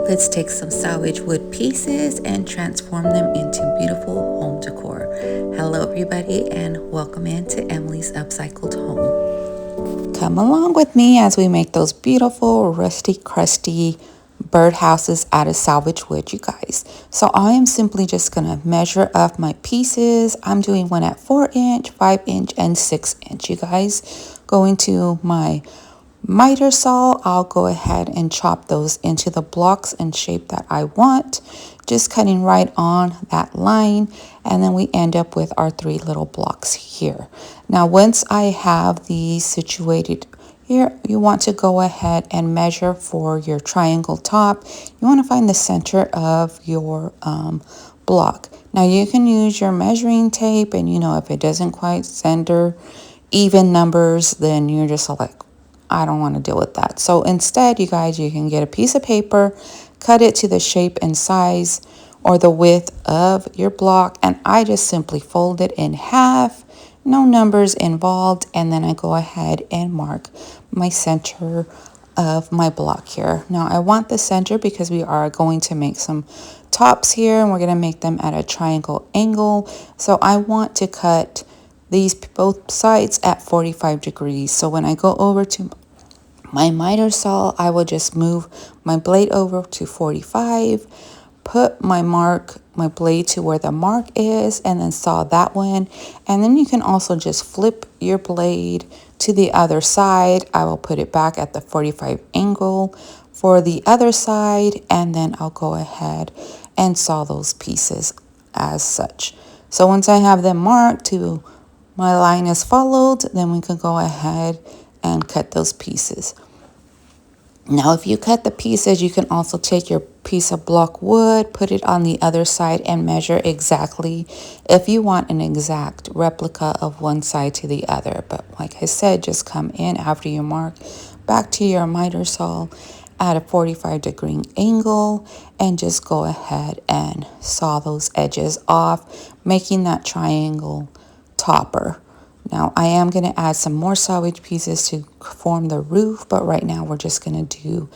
Let's take some salvage wood pieces and transform them into beautiful home decor. Hello everybody and welcome into Emily's Upcycled Home. Come along with me as we make those beautiful rusty crusty birdhouses out of salvage wood, you guys. So I am simply just going to measure up my pieces. I'm doing one at 4-inch, 5-inch, and 6-inch, you guys. Going to my miter saw, I'll go ahead and chop those into the blocks and shape that I want, just cutting right on that line, and then we end up with our 3 little blocks here. Now once I have these situated here, you want to go ahead and measure for your triangle top. You want to find the center of your block. Now you can use your measuring tape, and if it doesn't quite center even numbers, then you're just like, I don't want to deal with that. So instead, you guys, you can get a piece of paper, cut it to the shape and size or the width of your block, and I just simply fold it in half, no numbers involved, and then I go ahead and mark my center of my block here. Now I want the center because we are going to make some tops here and we're going to make them at a triangle angle. So I want to cut these both sides at 45 degrees. So when I go over to my miter saw, I will just move my blade over to 45, put my blade to where the mark is, and then saw that one. And then you can also just flip your blade to the other side. I will put it back at the 45 angle for the other side, and then I'll go ahead and saw those pieces as such. So once I have them marked to my line is followed, then we can go ahead and cut those pieces. Now if you cut the pieces, you can also take your piece of block wood, put it on the other side and measure exactly if you want an exact replica of one side to the other. But like I said, just come in after you mark back to your miter saw at a 45-degree angle and just go ahead and saw those edges off, making that triangle topper. Now I am going to add some more salvage pieces to form the roof, but right now we're just going to do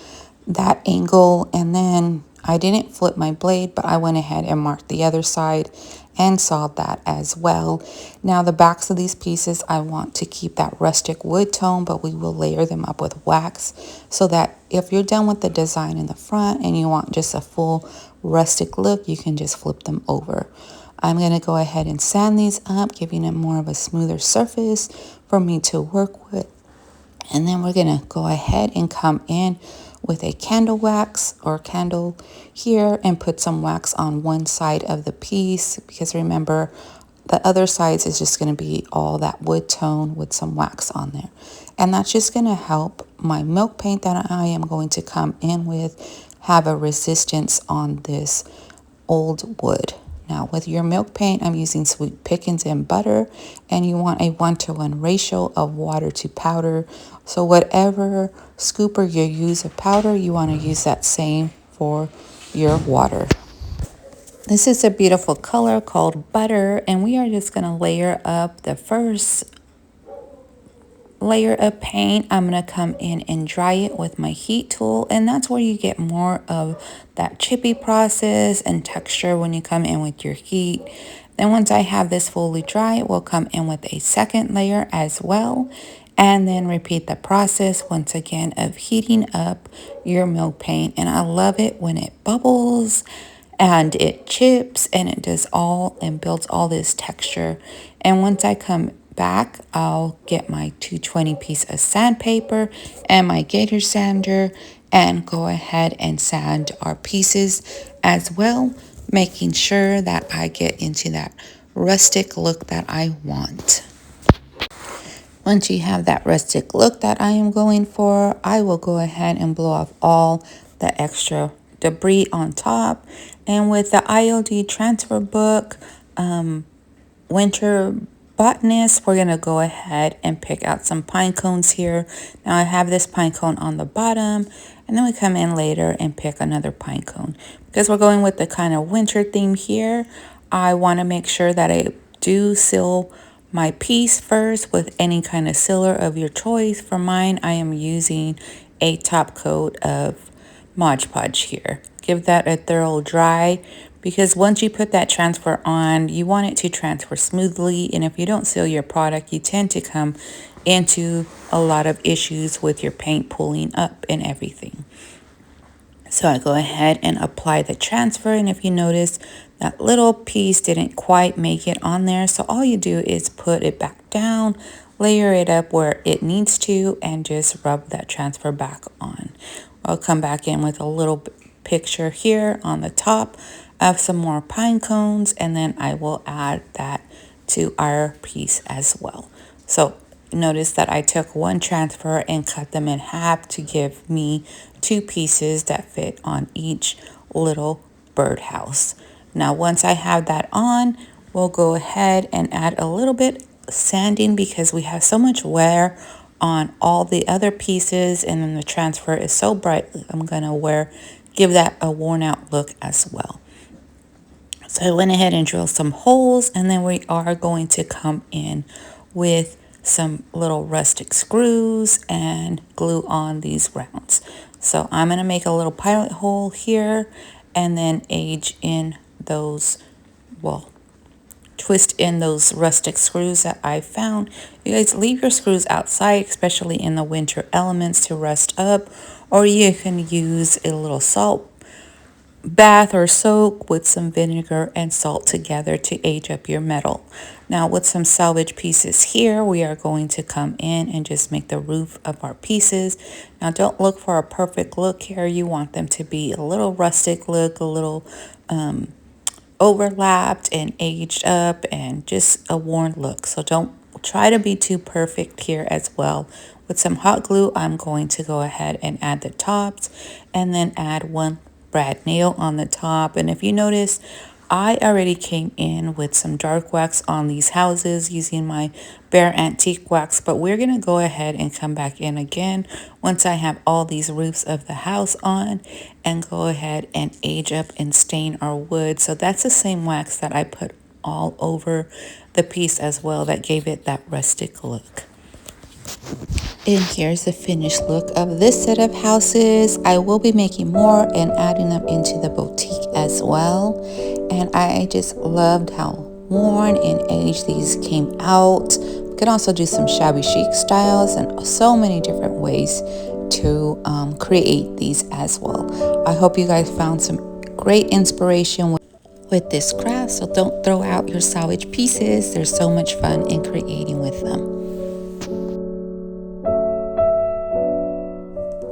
that angle. And then I didn't flip my blade, but I went ahead and marked the other side and sawed that as well. Now the backs of these pieces, I want to keep that rustic wood tone, but we will layer them up with wax so that if you're done with the design in the front and you want just a full rustic look, you can just flip them over. I'm going to go ahead and sand these up, giving it more of a smoother surface for me to work with. And then we're going to go ahead and come in with a candle wax or candle here and put some wax on one side of the piece, because remember, the other sides is just going to be all that wood tone with some wax on there. And that's just going to help my milk paint that I am going to come in with have a resistance on this old wood. Now with your milk paint, I'm using Sweet Pickins and butter, and you want a 1-to-1 ratio of water to powder. So whatever scooper you use of powder, you want to use that same for your water. This is a beautiful color called butter, and we are just going to layer up the first layer of paint. I'm going to come in and dry it with my heat tool, and that's where you get more of that chippy process and texture when you come in with your heat. Then once I have this fully dry, we'll come in with a second layer as well, and then repeat the process once again of heating up your milk paint. And I love it when it bubbles and it chips and it does all and builds all this texture. And once I come back, I'll get my 220 piece of sandpaper and my gator sander and go ahead and sand our pieces as well, making sure that I get into that rustic look that I want. Once you have that rustic look that I am going for, I will go ahead and blow off all the extra debris on top. And with the IOD transfer book, Winter Botanist, we're going to go ahead and pick out some pine cones here. Now I have this pine cone on the bottom, and then we come in later and pick another pine cone. Because we're going with the kind of winter theme here, I want to make sure that I do seal my piece first with any kind of sealer of your choice. For mine, I am using a top coat of Mod Podge here. Give that a thorough dry, because once you put that transfer on, you want it to transfer smoothly, and if you don't seal your product, you tend to come into a lot of issues with your paint pulling up and everything. So I go ahead and apply the transfer, and if you notice, that little piece didn't quite make it on there, so all you do is put it back down, layer it up where it needs to, and just rub that transfer back on. I'll come back in with a little picture here on the top of some more pine cones, and then I will add that to our piece as well. So notice that I took one transfer and cut them in half to give me two pieces that fit on each little birdhouse. Now once I have that on, we'll go ahead and add a little bit sanding, because we have so much wear on all the other pieces, and then the transfer is so bright, I'm gonna give that a worn out look as well. So I went ahead and drilled some holes, and then we are going to come in with some little rustic screws and glue on these rounds. So I'm going to make a little pilot hole here, and then age in those, well, twist in those rustic screws that I found. You guys leave your screws outside, especially in the winter elements, to rust up, or you can use a little salt bath or soak with some vinegar and salt together to age up your metal. Now with some salvage pieces here, we are going to come in and just make the roof of our pieces. Now don't look for a perfect look here. You want them to be a little rustic look, a little overlapped and aged up, and just a worn look. So don't try to be too perfect here as well. With some hot glue, I'm going to go ahead and add the tops, and then add one brad nail on the top. And if you notice, I already came in with some dark wax on these houses using my bare antique wax, but we're going to go ahead and come back in again once I have all these roofs of the house on, and go ahead and age up and stain our wood. So that's the same wax that I put all over the piece as well, that gave it that rustic look. And here's the finished look of this set of houses. I will be making more and adding them into the boutique as well. And I just loved how worn and aged these came out. We can also do some shabby chic styles, and so many different ways to create these as well. I hope you guys found some great inspiration with this craft. So don't throw out your salvage pieces. There's so much fun in creating with them.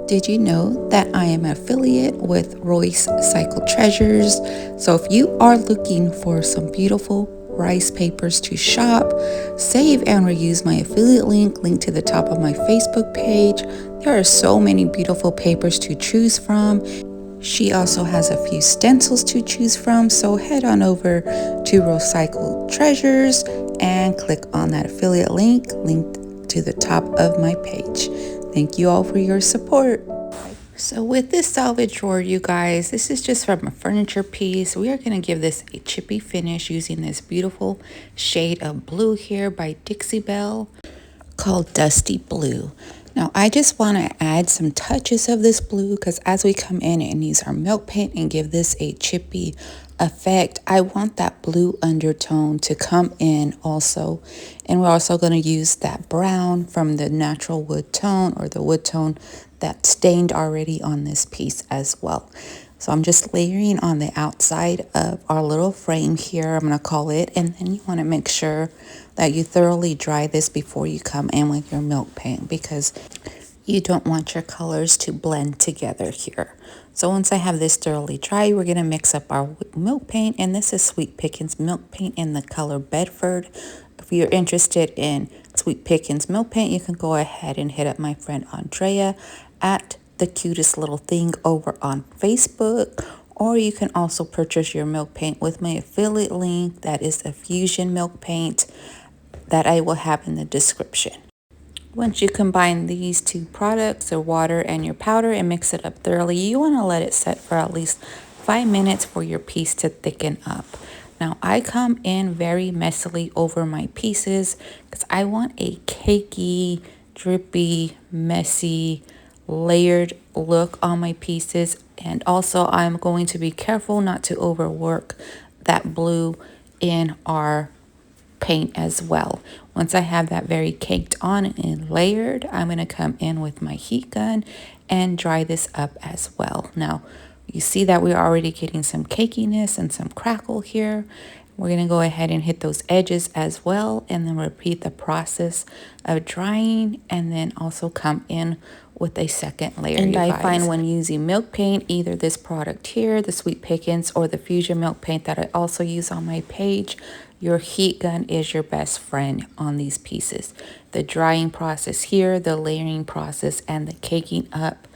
Did you know that I am an affiliate with Royce Cycle Treasures? So if you are looking for some beautiful rice papers to shop, save and reuse my affiliate link to the top of my Facebook page. There are so many beautiful papers to choose from. She also has a few stencils to choose from, so head on over to Recycled Treasures and click on that affiliate link to the top of my page. Thank you all for your support. So with this salvage drawer, you guys, this is just from a furniture piece. We are going to give this a chippy finish using this beautiful shade of blue here by Dixie Belle called Dusty Blue. Now I just want to add some touches of this blue, because as we come in and use our milk paint and give this a chippy effect, I want that blue undertone to come in also. And we're also going to use that brown from the natural wood tone, or the wood tone that stained already on this piece as well. So I'm just layering on the outside of our little frame here, I'm going to call it, and then you want to make sure that you thoroughly dry this before you come in with your milk paint, because you don't want your colors to blend together here. So once I have this thoroughly dry, we're going to mix up our milk paint, and this is Sweet Pickins milk paint in the color Bedford. If you're interested in Sweet Pickins milk paint, you can go ahead and hit up my friend Andrea at The Cutest Little Thing over on Facebook, or you can also purchase your milk paint with my affiliate link, that is a fusion milk paint that I will have in the description. Once you combine these two products, the water and your powder, and mix it up thoroughly, you want to let it set for at least 5 minutes for your piece to thicken up. Now I come in very messily over my pieces because I want a cakey, drippy, messy, layered look on my pieces. And also I'm going to be careful not to overwork that blue in our paint as well. Once I have that very caked on and layered, I'm going to come in with my heat gun and dry this up as well. Now, you see that we're already getting some cakiness and some crackle here. We're going to go ahead and hit those edges as well, and then repeat the process of drying, and then also come in with a second layer. And I find when using milk paint, either this product here, the Sweet Pickins, or the Fusion milk paint that I also use on my page, your heat gun is your best friend on these pieces. The drying process here, the layering process, and the caking up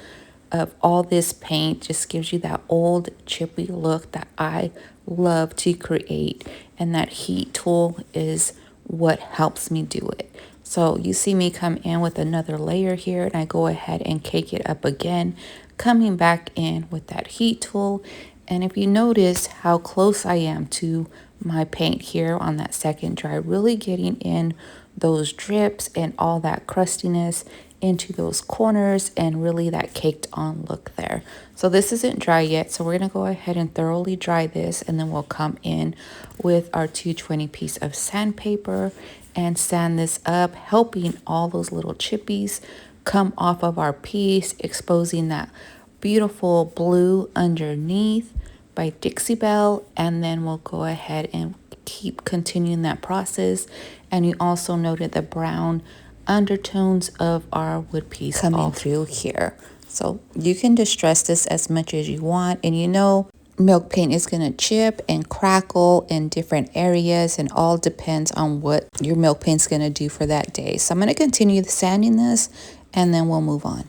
of all this paint just gives you that old chippy look that I love to create, and that heat tool is what helps me do it. So you see me come in with another layer here, and I go ahead and cake it up again, coming back in with that heat tool. And if you notice how close I am to my paint here on that second dry, really getting in those drips and all that crustiness into those corners, and really that caked on look there. So this isn't dry yet, so we're going to go ahead and thoroughly dry this, and then we'll come in with our 220 piece of sandpaper and sand this up, helping all those little chippies come off of our piece, exposing that beautiful blue underneath by Dixie Belle. And then we'll go ahead and keep continuing that process. And you also noted the brown undertones of our wood piece coming through here. So you can distress this as much as you want, and you know milk paint is going to chip and crackle in different areas, and all depends on what your milk paint's going to do for that day. So I'm going to continue sanding this, and then we'll move on.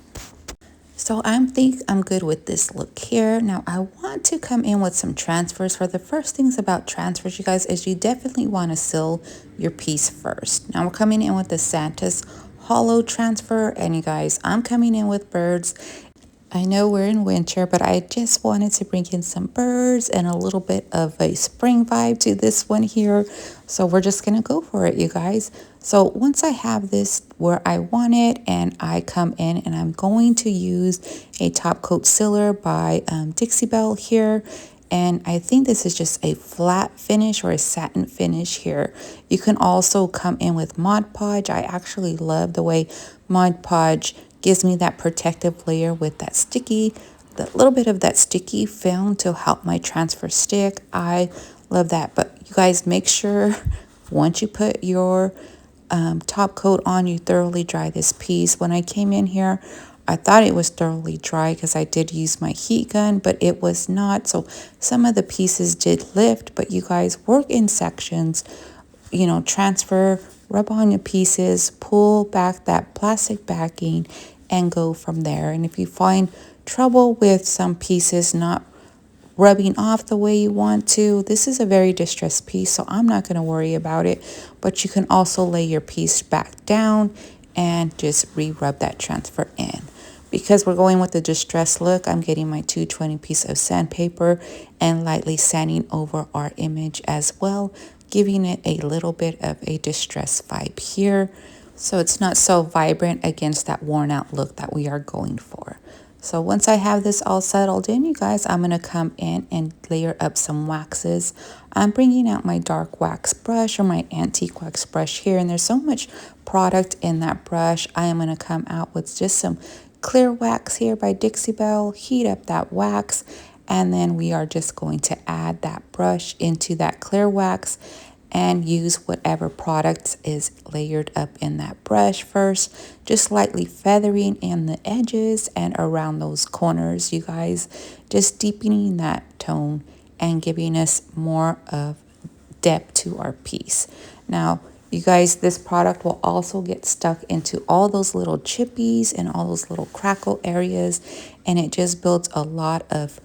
So I think I'm good with this look here. Now I want to come in with some transfers. For the first things about transfers, you guys, is you definitely want to seal your piece first. Now we're coming in with the Santa's hollow transfer, and you guys, I'm coming in with birds. I know we're in winter, but I just wanted to bring in some birds and a little bit of a spring vibe to this one here. So we're just going to go for it, you guys. So once I have this where I want it, and I come in and I'm going to use a top coat sealer by Dixie Belle here. And I think this is just a flat finish or a satin finish here. You can also come in with Mod Podge. I actually love the way Mod Podge gives me that protective layer with that sticky, the little bit of that sticky film to help my transfer stick. I love that. But you guys, make sure once you put your top coat on, you thoroughly dry this piece. When I came in here, I thought it was thoroughly dry because I did use my heat gun, but it was not. So some of the pieces did lift, but you guys, work in sections, you know, transfer, rub on your pieces, pull back that plastic backing, and go from there. And if you find trouble with some pieces not rubbing off the way you want to, this is a very distressed piece, so I'm not going to worry about it. But you can also lay your piece back down and just re-rub that transfer in. Because we're going with the distressed look, I'm getting my 220 piece of sandpaper and lightly sanding over our image as well, giving it a little bit of a distressed vibe here, so it's not so vibrant against that worn out look that we are going for. So once I have this all settled in, you guys, I'm going to come in and layer up some waxes. I'm bringing out my dark wax brush or my antique wax brush here, and there's so much product in that brush. I am going to come out with just some clear wax here by Dixie Belle, heat up that wax, and then we are just going to add that brush into that clear wax and use whatever product is layered up in that brush first, just lightly feathering in the edges and around those corners, you guys, just deepening that tone and giving us more of depth to our piece. Now, you guys, this product will also get stuck into all those little chippies and all those little crackle areas, and it just builds a lot of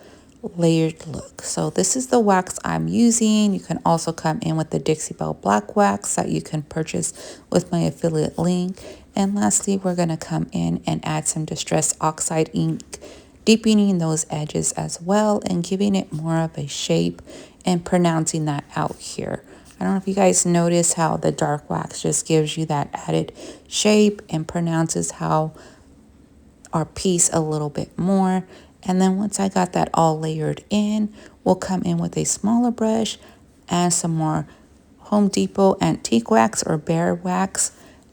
layered look. So this is the wax I'm using. You can also come in with the Dixie Belle black wax that you can purchase with my affiliate link. And lastly, we're going to come in and add some distress oxide ink, deepening those edges as well and giving it more of a shape and pronouncing that out here. I don't know if you guys notice how the dark wax just gives you that added shape and pronounces how our piece a little bit more. And then once I got that all layered in, we'll come in with a smaller brush and some more Home Depot antique wax or bear wax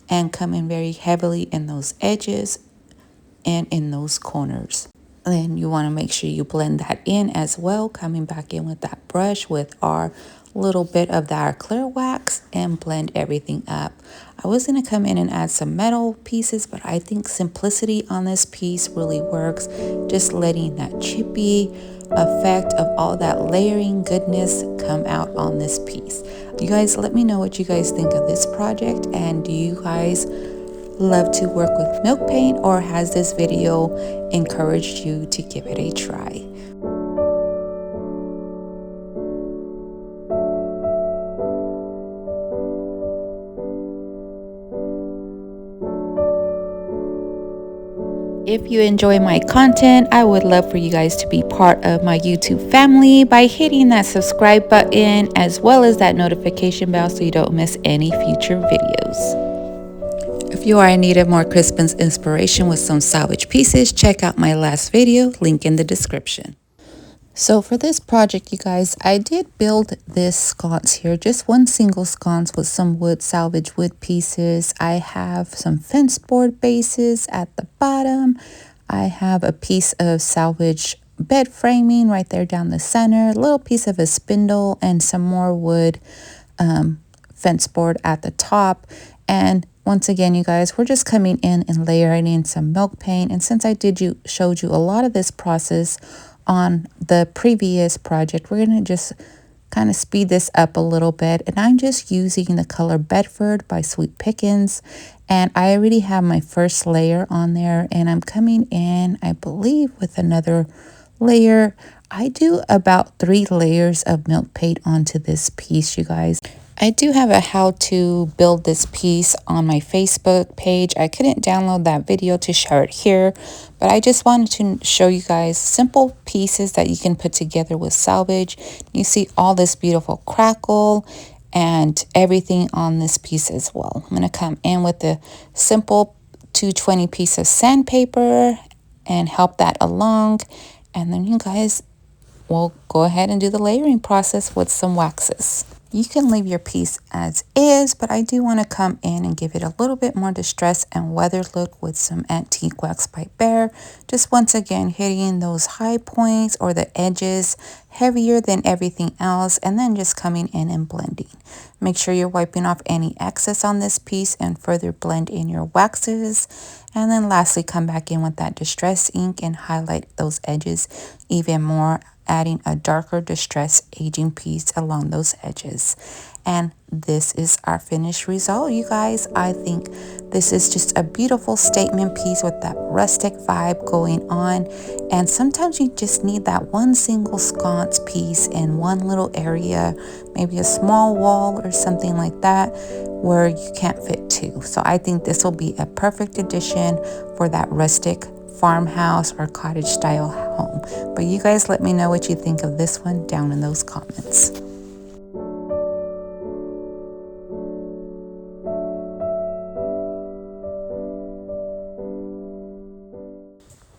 and come in very heavily in those edges and in those corners. Then you want to make sure you blend that in as well, coming back in with that brush with our little bit of that clear wax and blend everything up. I was going to come in and add some metal pieces, but I think simplicity on this piece really works. Just letting that chippy effect of all that layering goodness come out on this piece. You guys, let me know what you guys think of this project, and do you guys love to work with milk paint, or has this video encouraged you to give it a try? If you enjoy my content, I would love for you guys to be part of my YouTube family by hitting that subscribe button as well as that notification bell so you don't miss any future videos. If you are in need of more Christmas inspiration with some salvage pieces, check out my last video, link in the description. So for this project, you guys, I did build this sconce here, just one single sconce with some wood, salvage wood pieces. I have some fence board bases at the bottom. I have a piece of salvage bed framing right there down the center, a little piece of a spindle and some more wood fence board at the top. And once again, you guys, we're just coming in and layering in some milk paint. And since I showed you a lot of this process on the previous project, we're going to just kind of speed this up a little bit. And I'm just using the color Bedford by Sweet Pickens. And I already have my first layer on there. And I'm coming in, I believe, with another layer. I do about 3 layers of milk paint onto this piece, you guys. I do have a how to build this piece on my Facebook page. I couldn't download that video to share it here, but I just wanted to show you guys simple pieces that you can put together with salvage. You see all this beautiful crackle and everything on this piece as well. I'm going to come in with the simple 220 piece of sandpaper and help that along. And then you guys will go ahead and do the layering process with some waxes. You can leave your piece as is, but I do want to come in and give it a little bit more distress and weathered look with some antique wax by Bear. Just once again hitting those high points or the edges heavier than everything else, and then just coming in and blending. Make sure you're wiping off any excess on this piece and further blend in your waxes. And then lastly, come back in with that distress ink and highlight those edges even more, adding a darker distress aging piece along those edges. And this is our finished result, you guys. I think this is just a beautiful statement piece with that rustic vibe going on. And sometimes you just need that one single sconce piece in one little area, maybe a small wall or something like that, where you can't fit 2. So I think this will be a perfect addition for that rustic farmhouse or cottage style home. But you guys let me know what you think of this one down in those comments.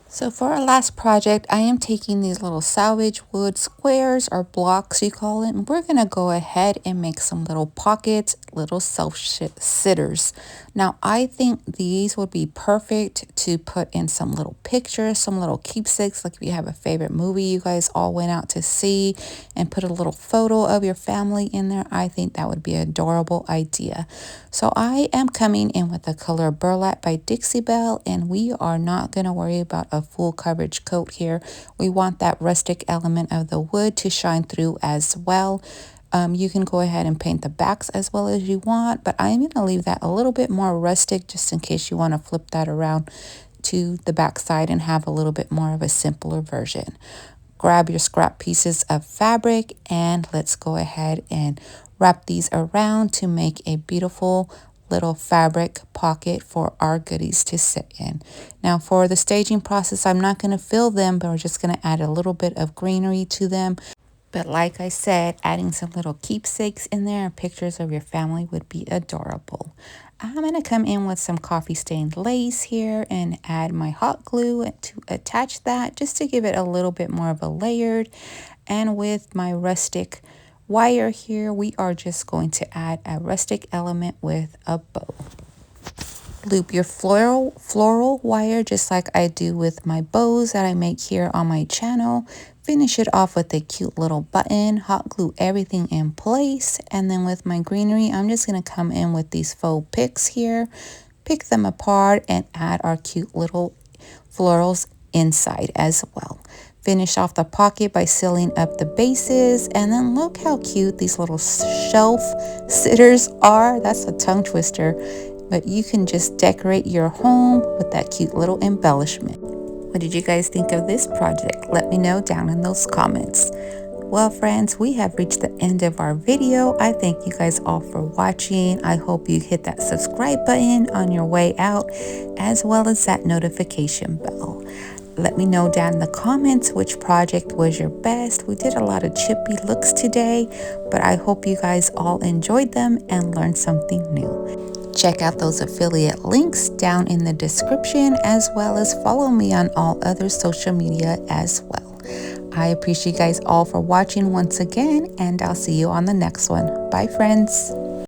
So for our last project, I am taking these little salvage wood squares or blocks, you call it, and we're going to go ahead and make some little pockets, little self-sitters. Now, I think these would be perfect to put in some little pictures, some little keepsakes, like if you have a favorite movie you guys all went out to see and put a little photo of your family in there. I think that would be an adorable idea. So I am coming in with the color Burlap by Dixie Belle, and we are not going to worry about a full coverage coat here. We want that rustic element of the wood to shine through as well. You can go ahead and paint the backs as well as you want, but I'm going to leave that a little bit more rustic just in case you want to flip that around to the back side and have a little bit more of a simpler version. Grab your scrap pieces of fabric and let's go ahead and wrap these around to make a beautiful little fabric pocket for our goodies to sit in. Now for the staging process, I'm not going to fill them, but we're just going to add a little bit of greenery to them. But like I said, adding some little keepsakes in there and pictures of your family would be adorable. I'm going to come in with some coffee stained lace here and add my hot glue to attach that just to give it a little bit more of a layered. And with my rustic wire here, we are just going to add a rustic element with a bow. Loop your floral wire just like I do with my bows that I make here on my channel. Finish it off with a cute little button. Hot glue everything in place. And then with my greenery, I'm just going to come in with these faux picks here. Pick them apart and add our cute little florals inside as well. Finish off the pocket by sealing up the bases, and then look how cute these little shelf sitters are. That's a tongue twister, but you can just decorate your home with that cute little embellishment. What did you guys think of this project? Let me know down in those comments. Well, friends, we have reached the end of our video. I thank you guys all for watching. I hope you hit that subscribe button on your way out, as well as that notification bell. Let me know down in the comments which project was your best. We did a lot of chippy looks today, but I hope you guys all enjoyed them and learned something new. Check out those affiliate links down in the description, as well as follow me on all other social media as well. I appreciate you guys all for watching once again, and I'll see you on the next one. Bye, friends.